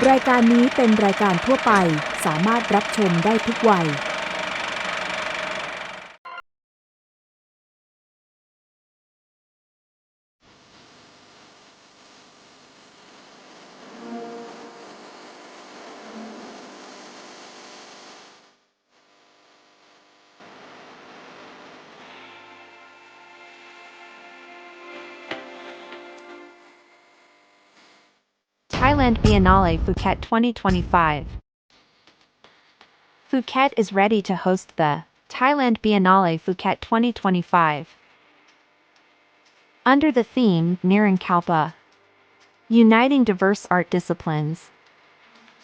รายการนี้เป็นรายการทั่วไปสามารถรับชมได้ทุกวัยThailand Biennale Phuket 2025. Phuket is ready to host the Thailand Biennale Phuket 2025. Under the theme Nirang Kalpa, Uniting Diverse Art Disciplines.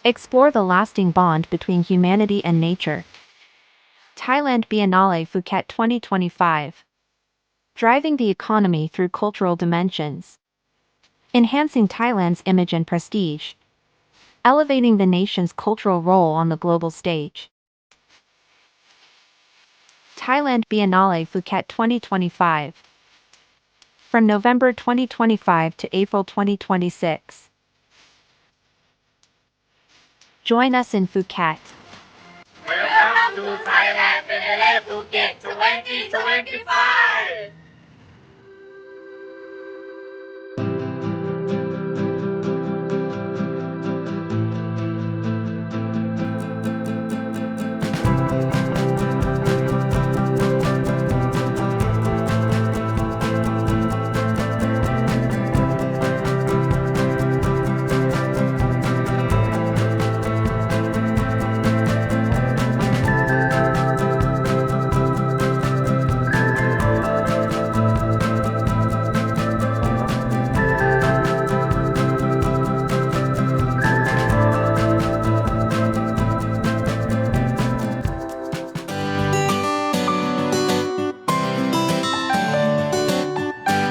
Explore the lasting bond between humanity and nature. Thailand Biennale Phuket 2025. Driving the economy through cultural dimensions. Enhancing Thailand's image and prestige. Elevating the nation's cultural role on the global stage. Thailand Biennale Phuket 2025. From November 2025 to April 2026. Join us in Phuket. Welcome to Thailand Biennale Phuket 2025.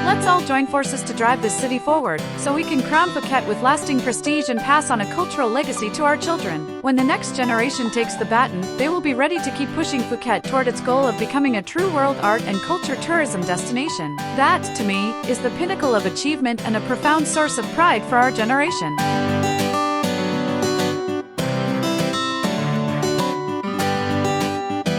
Let's all join forces to drive this city forward, so we can crown Phuket with lasting prestige and pass on a cultural legacy to our children. When the next generation takes the baton, they will be ready to keep pushing Phuket toward its goal of becoming a true world art and culture tourism destination. That, to me, is the pinnacle of achievement and a profound source of pride for our generation.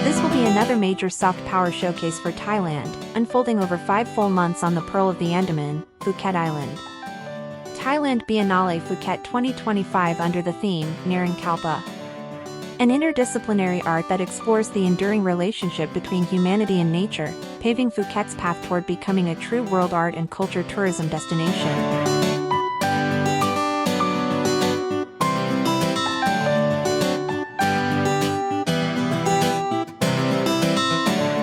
This will be another major soft power showcase for Thailand, unfolding over 5 full months on the Pearl of the Andaman, Phuket Island. Thailand Biennale Phuket 2025 under the theme, Nirang Kalpa. An interdisciplinary art that explores the enduring relationship between humanity and nature, paving Phuket's path toward becoming a true world art and culture tourism destination.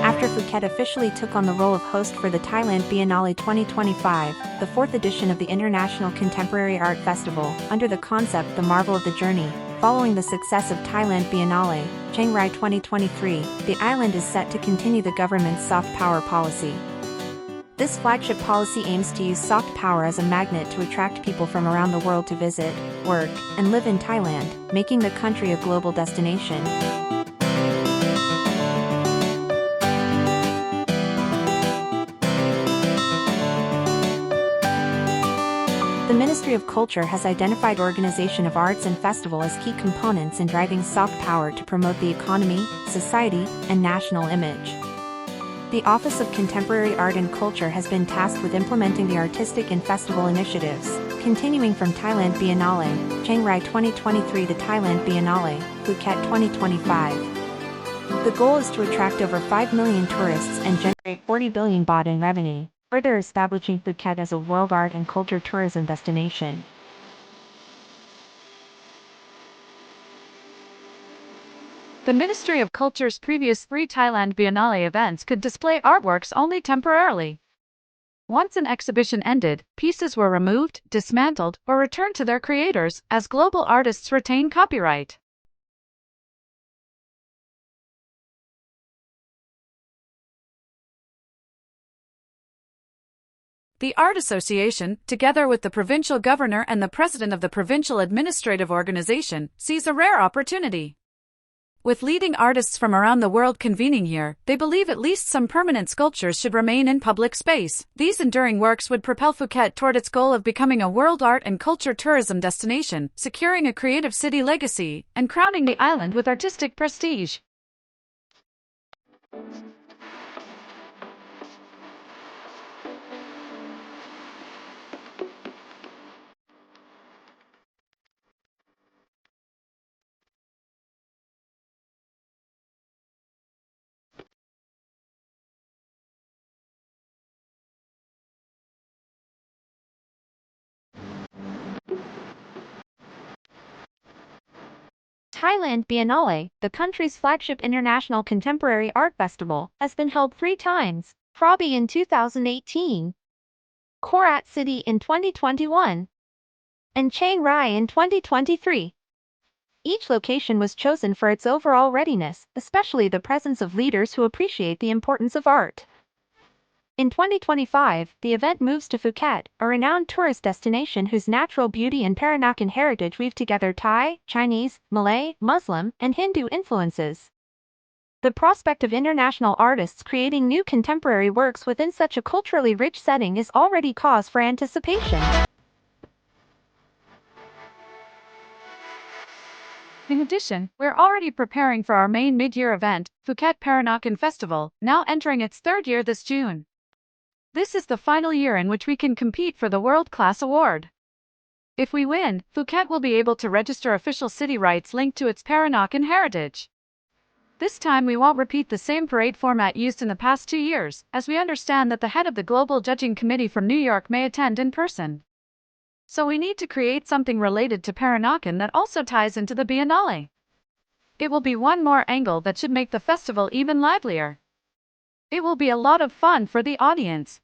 After Phuket officially took on the role of host for the Thailand Biennale 2025, the 4th edition of the International Contemporary Art Festival, under the concept The Marvel of the Journey, following the success of Thailand Biennale, Chiang Rai 2023, the island is set to continue the government's soft power policy. This flagship policy aims to use soft power as a magnet to attract people from around the world to visit, work, and live in Thailand, making the country a global destination. The Ministry of Culture has identified organization of arts and festival as key components in driving soft power to promote the economy, society, and national image. The Office of Contemporary Art and Culture has been tasked with implementing the artistic and festival initiatives, continuing from Thailand Biennale, Chiang Rai 2023 to Thailand Biennale, Phuket 2025. The goal is to attract over 5 million tourists and generate 40 billion baht in revenue, further establishing Phuket as a world art and culture tourism destination. The Ministry of Culture's previous 3 Thailand Biennale events could display artworks only temporarily. Once an exhibition ended, pieces were removed, dismantled, or returned to their creators, as global artists retain copyright. The Art Association, together with the provincial governor and the president of the provincial administrative organization, sees a rare opportunity. With leading artists from around the world convening here, they believe at least some permanent sculptures should remain in public space. These enduring works would propel Phuket toward its goal of becoming a world art and culture tourism destination, securing a creative city legacy, and crowning the island with artistic prestige. Thailand Biennale, the country's flagship international contemporary art festival, has been held 3 times: Krabi in 2018, Korat City in 2021, and Chiang Rai in 2023. Each location was chosen for its overall readiness, especially the presence of leaders who appreciate the importance of art. In 2025, the event moves to Phuket, a renowned tourist destination whose natural beauty and Peranakan heritage weave together Thai, Chinese, Malay, Muslim, and Hindu influences. The prospect of international artists creating new contemporary works within such a culturally rich setting is already cause for anticipation. In addition, we're already preparing for our main mid-year event, Phuket Peranakan Festival, now entering its 3rd year this June. This is the final year in which we can compete for the world-class award. If we win, Phuket will be able to register official city rights linked to its Peranakan heritage. This time we won't repeat the same parade format used in the past 2 years, as we understand that the head of the Global Judging Committee from New York may attend in person. So we need to create something related to Peranakan that also ties into the Biennale. It will be one more angle that should make the festival even livelier. It will be a lot of fun for the audience.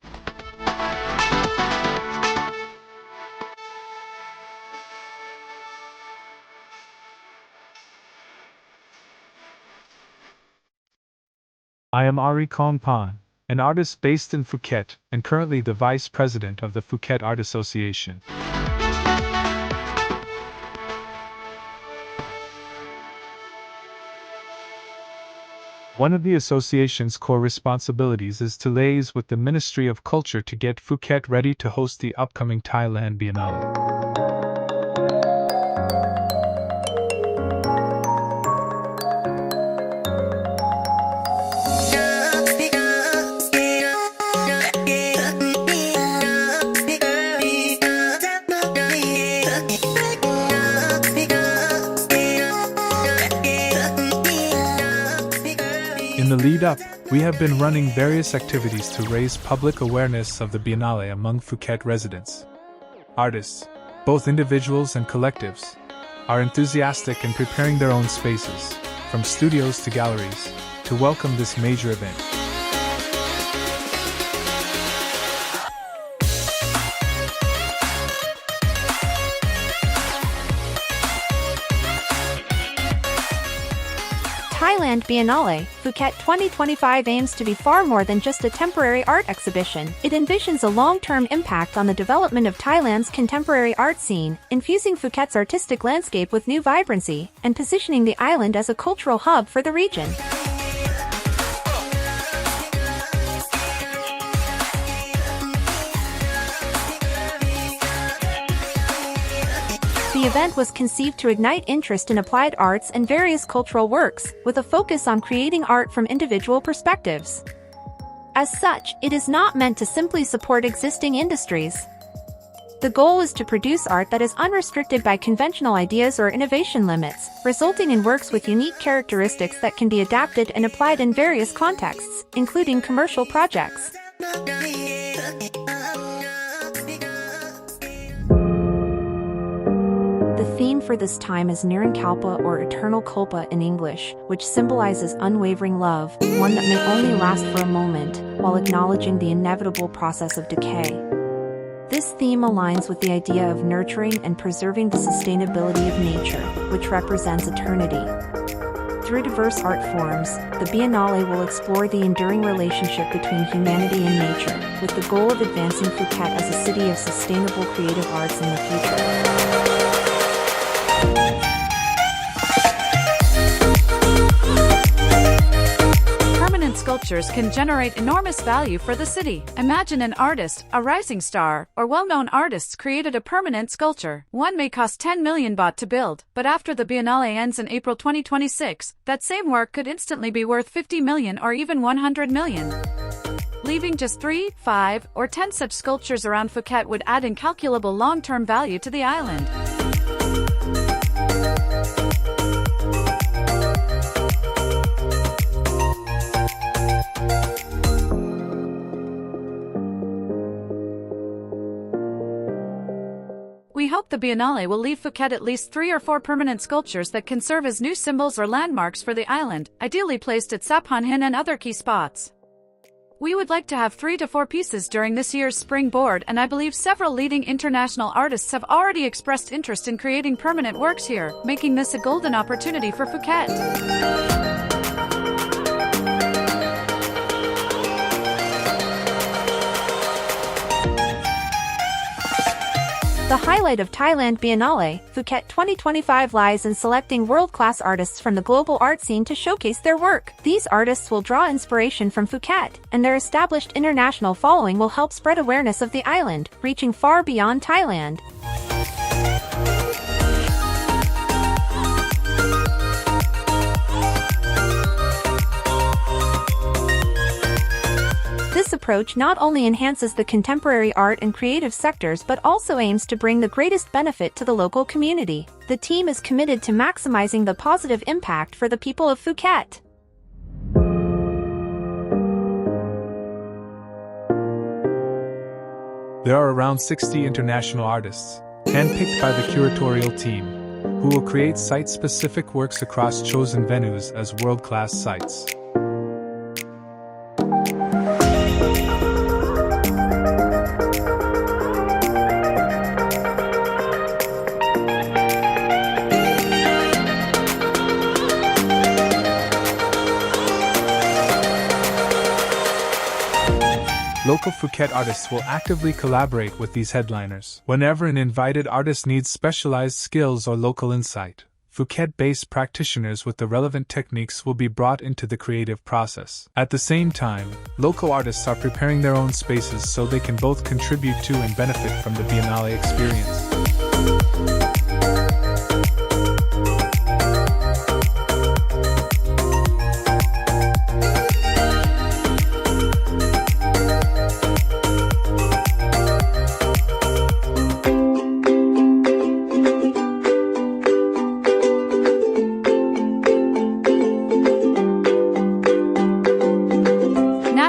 I am Ari Kongpan, an artist based in Phuket and currently the Vice President of the Phuket Art Association. One of the association's core responsibilities is to liaise with the Ministry of Culture to get Phuket ready to host the upcoming Thailand Biennale. In the lead-up, we have been running various activities to raise public awareness of the Biennale among Phuket residents. Artists, both individuals and collectives, are enthusiastic in preparing their own spaces, from studios to galleries, to welcome this major event. Thailand Biennale, Phuket 2025 aims to be far more than just a temporary art exhibition. It envisions a long-term impact on the development of Thailand's contemporary art scene, infusing Phuket's artistic landscape with new vibrancy, and positioning the island as a cultural hub for the region. The event was conceived to ignite interest in applied arts and various cultural works, with a focus on creating art from individual perspectives. As such, it is not meant to simply support existing industries. The goal is to produce art that is unrestricted by conventional ideas or innovation limits, resulting in works with unique characteristics that can be adapted and applied in various contexts, including commercial projects. The theme for this time is Nirankalpa or Eternal Kalpa in English, which symbolizes unwavering love, one that may only last for a moment, while acknowledging the inevitable process of decay. This theme aligns with the idea of nurturing and preserving the sustainability of nature, which represents eternity. Through diverse art forms, the Biennale will explore the enduring relationship between humanity and nature, with the goal of advancing Phuket as a city of sustainable creative arts in the future. sculptures can generate enormous value for the city. Imagine an artist, a rising star, or well-known artists created a permanent sculpture. One may cost 10 million baht to build, but after the Biennale ends in April 2026, that same work could instantly be worth 50 million or even 100 million. Leaving just 3, 5, or 10 such sculptures around Phuket would add incalculable long-term value to the island. We hope the Biennale will leave Phuket at least 3 or 4 permanent sculptures that can serve as new symbols or landmarks for the island, ideally placed at Saphan Hin and other key spots. We would like to have 3 to 4 pieces during this year's spring board, and I believe several leading international artists have already expressed interest in creating permanent works here, making this a golden opportunity for Phuket. The highlight of Thailand Biennale, Phuket 2025 lies in selecting world-class artists from the global art scene to showcase their work. These artists will draw inspiration from Phuket, and their established international following will help spread awareness of the island, reaching far beyond Thailand. This approach not only enhances the contemporary art and creative sectors but also aims to bring the greatest benefit to the local community. The team is committed to maximizing the positive impact for the people of Phuket. There are around 60 international artists, handpicked by the curatorial team, who will create site-specific works across chosen venues as world-class sites. Local Phuket artists will actively collaborate with these headliners. Whenever an invited artist needs specialized skills or local insight, Phuket-based practitioners with the relevant techniques will be brought into the creative process. At the same time, local artists are preparing their own spaces so they can both contribute to and benefit from the Biennale experience.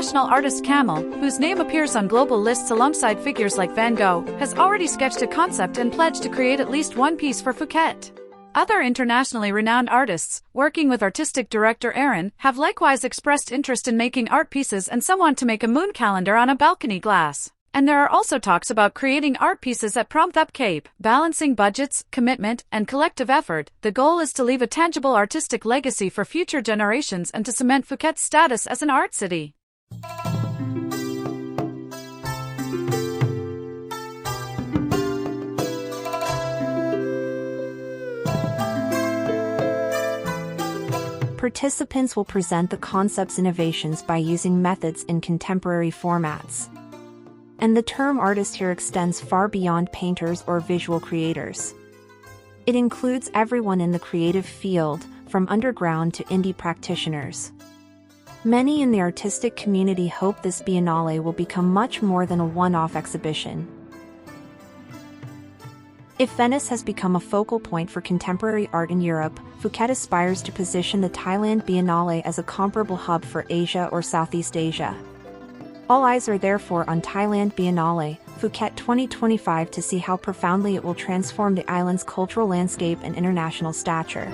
National artist Camel, whose name appears on global lists alongside figures like Van Gogh, has already sketched a concept and pledged to create at least one piece for Phuket. Other internationally renowned artists, working with artistic director Aaron, have likewise expressed interest in making art pieces, and some want to make a moon calendar on a balcony glass. And there are also talks about creating art pieces at Promthep Cape. Balancing budgets, commitment, and collective effort, the goal is to leave a tangible artistic legacy for future generations and to cement Phuket's status as an art city. Participants will present the concept's innovations by using methods in contemporary formats. And the term artist here extends far beyond painters or visual creators. It includes everyone in the creative field, from underground to indie practitioners. Many in the artistic community hope this Biennale will become much more than a one-off exhibition. If Venice has become a focal point for contemporary art in Europe, Phuket aspires to position the Thailand Biennale as a comparable hub for Asia or Southeast Asia. All eyes are therefore on Thailand Biennale, Phuket 2025 to see how profoundly it will transform the island's cultural landscape and international stature.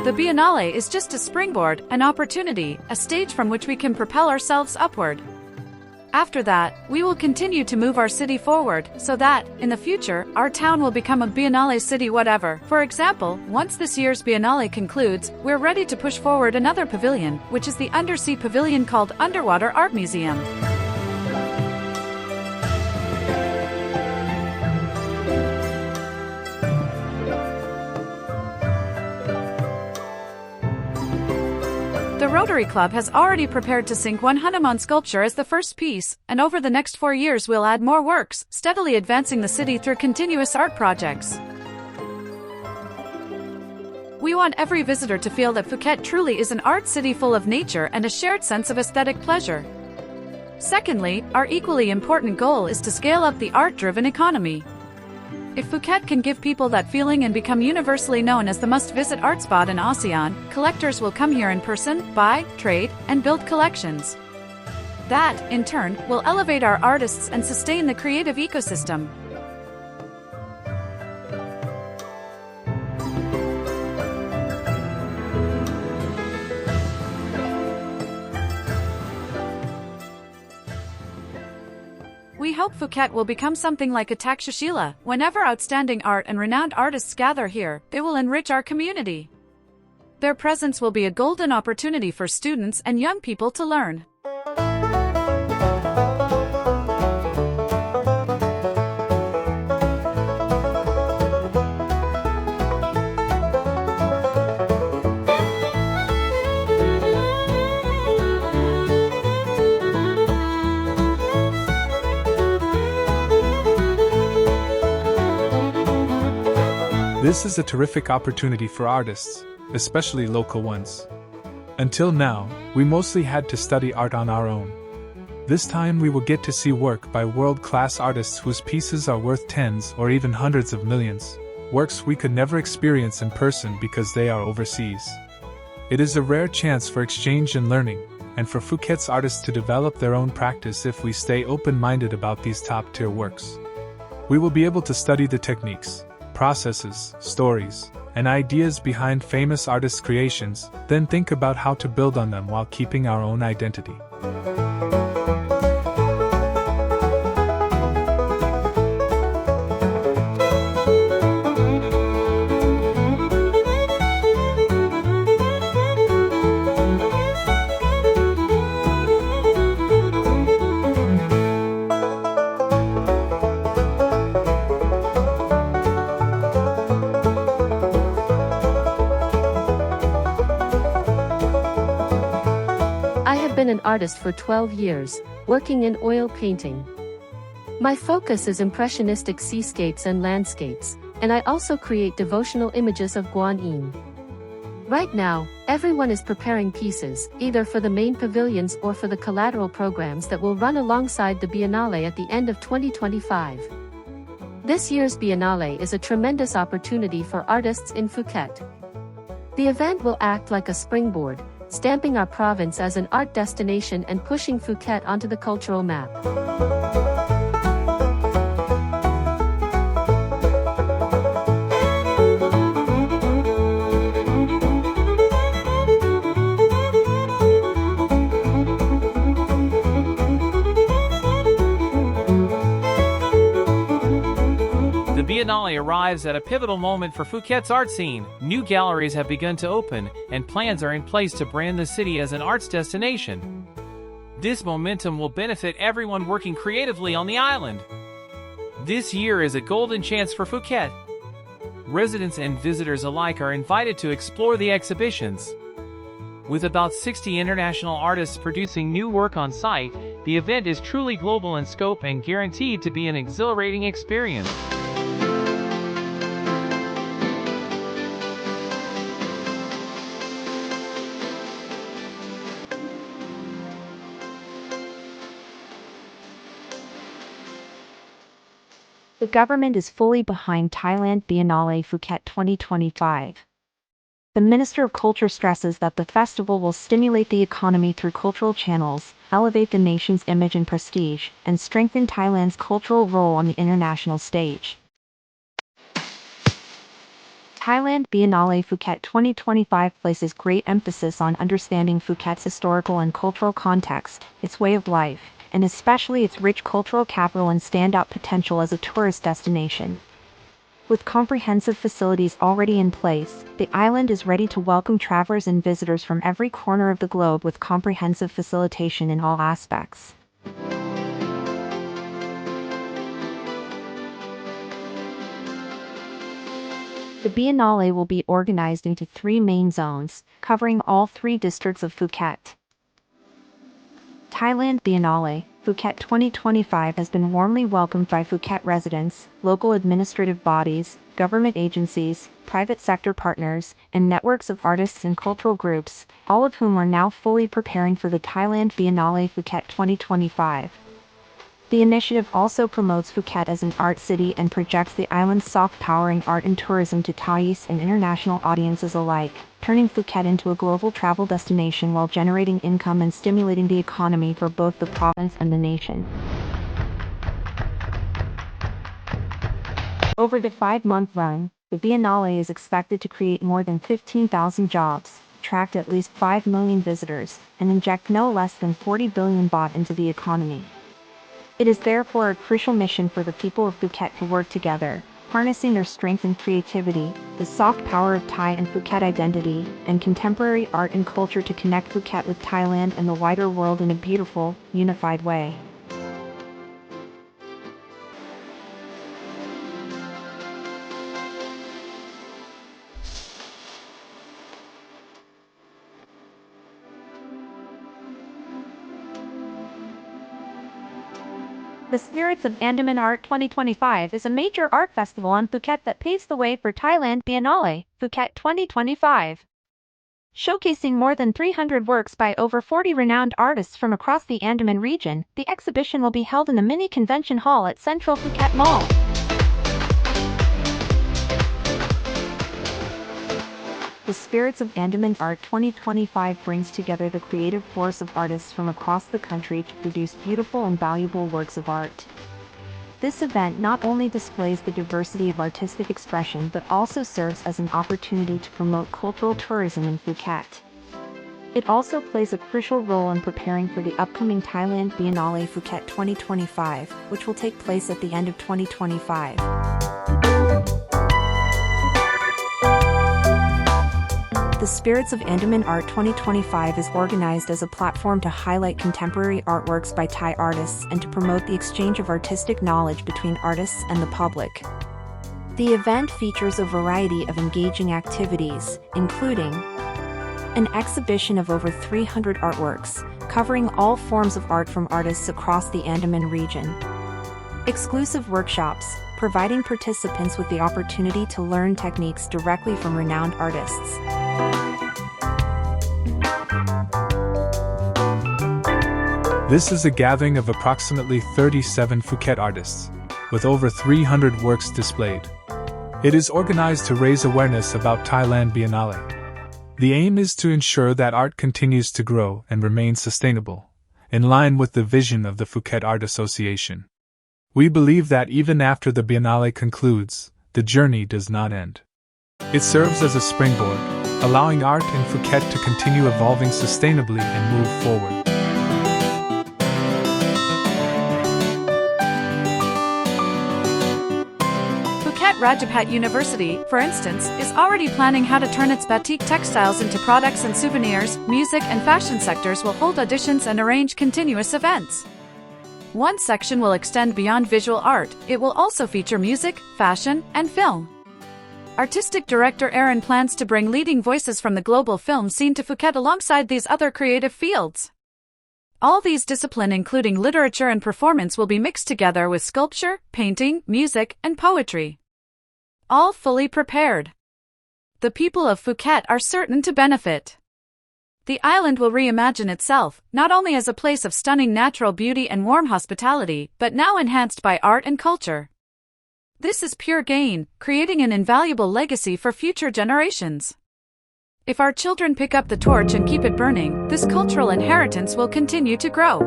The Biennale is just a springboard, an opportunity, a stage from which we can propel ourselves upward. After that, we will continue to move our city forward, so that, in the future, our town will become a Biennale city whatever. For example, once this year's Biennale concludes, we're ready to push forward another pavilion, which is the undersea pavilion called Underwater Art Museum. Rotary Club has already prepared to sink one Hanuman sculpture as the first piece, and over the next 4 years we'll add more works, steadily advancing the city through continuous art projects. We want every visitor to feel that Phuket truly is an art city full of nature and a shared sense of aesthetic pleasure. Secondly, our equally important goal is to scale up the art-driven economy. If Phuket can give people that feeling and become universally known as the must-visit art spot in ASEAN, collectors will come here in person, buy, trade, and build collections. That, in turn, will elevate our artists and sustain the creative ecosystem. We hope Phuket will become something like a Takshashila. Whenever outstanding art and renowned artists gather here, they will enrich our community. Their presence will be a golden opportunity for students and young people to learn. This is a terrific opportunity for artists, especially local ones. Until now, we mostly had to study art on our own. This time we will get to see work by world-class artists whose pieces are worth tens or even hundreds of millions, works we could never experience in person because they are overseas. It is a rare chance for exchange and learning, and for Phuket's artists to develop their own practice if we stay open-minded about these top-tier works. We will be able to study the techniques, processes, stories, and ideas behind famous artists' creations, then think about how to build on them while keeping our own identity. I have been an artist for 12 years, working in oil painting. My focus is impressionistic seascapes and landscapes, and I also create devotional images of Guan Yin. Right now, everyone is preparing pieces, either for the main pavilions or for the collateral programs that will run alongside the Biennale at the end of 2025. This year's Biennale is a tremendous opportunity for artists in Phuket. The event will act like a springboard, stamping our province as an art destination and pushing Phuket onto the cultural map. The Biennale arrives at a pivotal moment for Phuket's art scene. New galleries have begun to open, and plans are in place to brand the city as an arts destination. This momentum will benefit everyone working creatively on the island. This year is a golden chance for Phuket. Residents and visitors alike are invited to explore the exhibitions. With about 60 international artists producing new work on site, the event is truly global in scope and guaranteed to be an exhilarating experience. The government is fully behind Thailand Biennale Phuket 2025. The Minister of Culture stresses that the festival will stimulate the economy through cultural channels, elevate the nation's image and prestige, and strengthen Thailand's cultural role on the international stage. Thailand Biennale Phuket 2025 places great emphasis on understanding Phuket's historical and cultural context, its way of life, and especially its rich cultural capital and standout potential as a tourist destination. With comprehensive facilities already in place, the island is ready to welcome travelers and visitors from every corner of the globe with comprehensive facilitation in all aspects. The Biennale will be organized into 3 main zones, covering all 3 districts of Phuket. Thailand Biennale, Phuket 2025 has been warmly welcomed by Phuket residents, local administrative bodies, government agencies, private sector partners, and networks of artists and cultural groups, all of whom are now fully preparing for the Thailand Biennale Phuket 2025. The initiative also promotes Phuket as an art city and projects the island's soft powering art and tourism to Thais and international audiences alike, turning Phuket into a global travel destination while generating income and stimulating the economy for both the province and the nation. Over the 5-month run, the Biennale is expected to create more than 15,000 jobs, attract at least 5 million visitors, and inject no less than 40 billion baht into the economy. It is therefore a crucial mission for the people of Phuket to work together, harnessing their strength and creativity, the soft power of Thai and Phuket identity, and contemporary art and culture to connect Phuket with Thailand and the wider world in a beautiful, unified way. The Spirits of Andaman Art 2025 is a major art festival on Phuket that paves the way for Thailand Biennale, Phuket 2025. Showcasing more than 300 works by over 40 renowned artists from across the Andaman region, the exhibition will be held in the mini convention hall at Central Phuket Mall. The Spirits of Andaman Art 2025 brings together the creative force of artists from across the country to produce beautiful and valuable works of art. This event not only displays the diversity of artistic expression but also serves as an opportunity to promote cultural tourism in Phuket. It also plays a crucial role in preparing for the upcoming Thailand Biennale Phuket 2025, which will take place at the end of 2025. The Spirits of Andaman Art 2025 is organized as a platform to highlight contemporary artworks by Thai artists and to promote the exchange of artistic knowledge between artists and the public. The event features a variety of engaging activities, including an exhibition of over 300 artworks, covering all forms of art from artists across the Andaman region. Exclusive workshops, providing participants with the opportunity to learn techniques directly from renowned artists. This is a gathering of approximately 37 Phuket artists, with over 300 works displayed. It is organized to raise awareness about Thailand Biennale. The aim is to ensure that art continues to grow and remain sustainable, in line with the vision of the Phuket Art Association. We believe that even after the Biennale concludes, the journey does not end. It serves as a springboard, allowing art in Phuket to continue evolving sustainably and move forward. Phuket Rajabhat University, for instance, is already planning how to turn its batik textiles into products and souvenirs. Music and fashion sectors will hold auditions and arrange continuous events. One section will extend beyond visual art. It will also feature music, fashion, and film. Artistic director Aaron plans to bring leading voices from the global film scene to Phuket alongside these other creative fields. All these disciplines, including literature and performance, will be mixed together with sculpture, painting, music, and poetry. All fully prepared. The people of Phuket are certain to benefit. The island will reimagine itself, not only as a place of stunning natural beauty and warm hospitality, but now enhanced by art and culture. This is pure gain, creating an invaluable legacy for future generations. If our children pick up the torch and keep it burning, this cultural inheritance will continue to grow.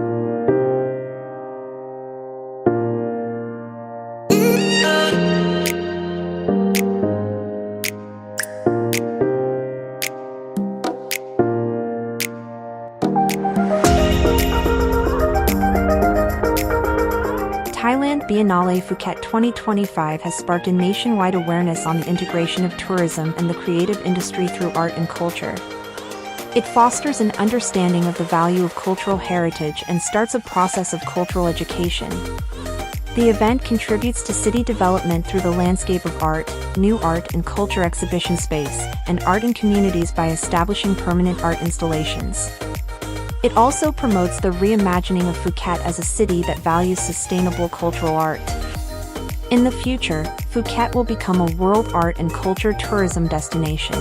Thailand Biennale Phuket 2025 has sparked a nationwide awareness on the integration of tourism and the creative industry through art and culture. It fosters an understanding of the value of cultural heritage and starts a process of cultural education. The event contributes to city development through the landscape of art, new art and culture exhibition space, and art in communities by establishing permanent art installations. It also promotes the reimagining of Phuket as a city that values sustainable cultural art. In the future, Phuket will become a world art and culture tourism destination.